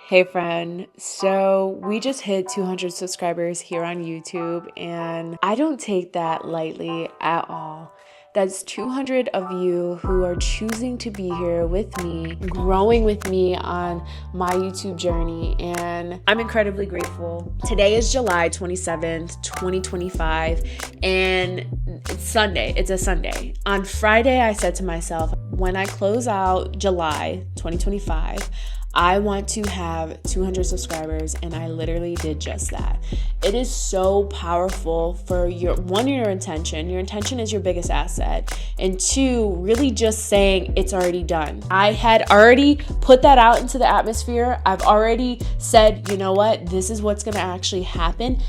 Hey friend, so we just hit 200 subscribers here on YouTube and I don't take that lightly at all. That's 200 of you who are choosing to be here with me, growing with me on my YouTube journey, and I'm incredibly grateful. Today is July 27th, 2025, and it's Sunday. It's a Sunday. On Friday, I said to myself, when I close out July 2025, I want to have 200 subscribers, and I literally did just that. It is so powerful for your intention. Your intention is your biggest asset. And two, really just saying it's already done. I had already put that out into the atmosphere. I've already said, you know what, this is what's going to actually happen.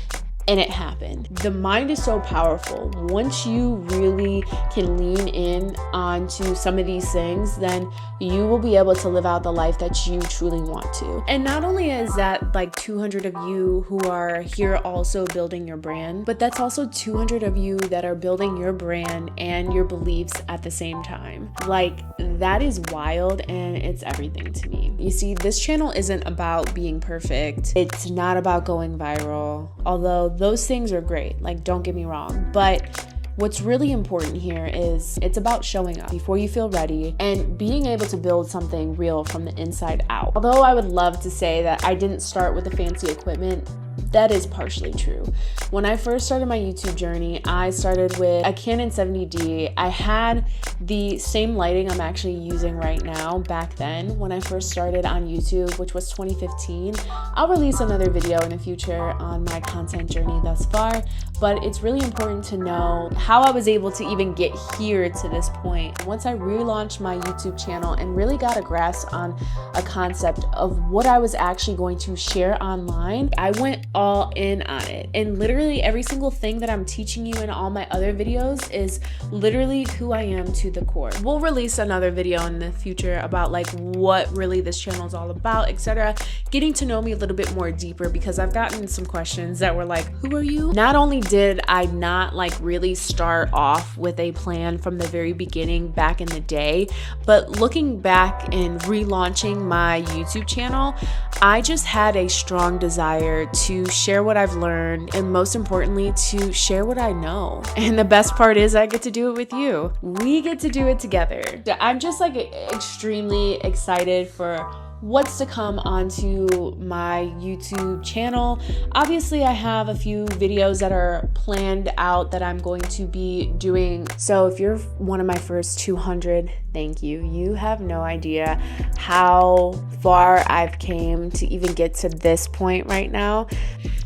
And it happened. The mind is so powerful. Once you really can lean in onto some of these things, then you will be able to live out the life that you truly want to. And not only is that like 200 of you who are here also building your brand, but that's also 200 of you that are building your brand and your beliefs at the same time. Like, that is wild, and it's everything to me. You see, this channel isn't about being perfect. It's not about going viral, although those things are great, like, don't get me wrong, but what's really important here is it's about showing up before you feel ready and being able to build something real from the inside out. Although I would love to say that I didn't start with the fancy equipment, that is partially true. When I first started my YouTube journey, I started with a Canon 70D. I had the same lighting I'm actually using right now back then when I first started on YouTube, which was 2015. I'll release another video in the future on my content journey thus far, but it's really important to know how I was able to even get here to this point. Once I relaunched my YouTube channel and really got a grasp on a concept of what I was actually going to share online, I went all in on it. And literally every single thing that I'm teaching you in all my other videos is literally who I am to the core. We'll release another video in the future about like what really this channel is all about, etc. Getting to know me a little bit more deeper, because I've gotten some questions that were like, who are you? Not only did I not like really start off with a plan from the very beginning back in the day, but looking back and relaunching my YouTube channel, I just had a strong desire to share what I've learned, and most importantly, to share what I know. And the best part is I get to do it with you. We get to do it together. I'm just like extremely excited for what's to come onto my YouTube channel. Obviously, I have a few videos that are planned out that I'm going to be doing. So if you're one of my first 200, thank you. You have no idea how far I've came to even get to this point right now.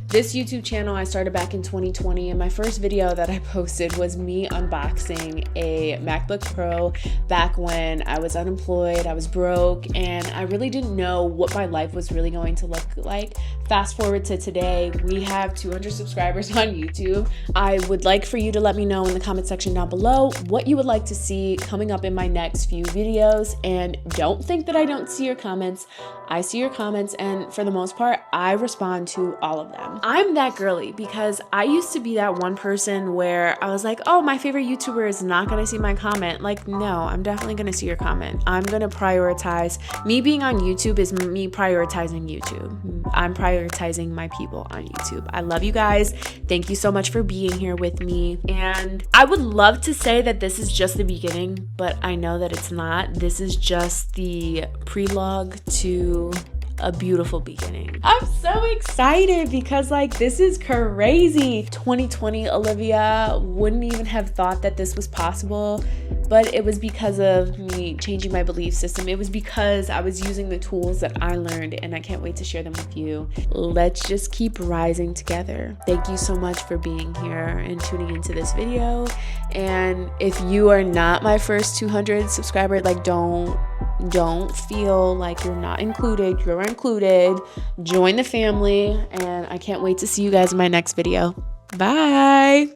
This YouTube channel I started back in 2020, and my first video that I posted was me unboxing a MacBook Pro back when I was unemployed, I was broke, and I really didn't know what my life was really going to look like. Fast forward to today, we have 200 subscribers on YouTube. I would like for you to let me know in the comment section down below what you would like to see coming up in my next few videos, and don't think that I don't see your comments. I see your comments, and for the most part, I respond to all of them. I'm that girly because I used to be that one person where I was like, oh, my favorite YouTuber is not gonna see my comment. Like, no, I'm definitely gonna see your comment. I'm gonna prioritize, me being on YouTube is me prioritizing YouTube. I'm prioritizing my people on YouTube. I love you guys. Thank you so much for being here with me. And I would love to say that this is just the beginning, but I know that it's not. This is just the prelogue to a beautiful beginning. I'm so excited because like this is crazy. 2020 Olivia wouldn't even have thought that this was possible, but it was because of me changing my belief system. It was because I was using the tools that I learned, and I can't wait to share them with you. Let's just keep rising together. Thank you so much for being here and tuning into this video. And if you are not my first 200 subscriber, like don't feel like you're not included. You're included. Join the family, and I can't wait to see you guys in my next video. Bye.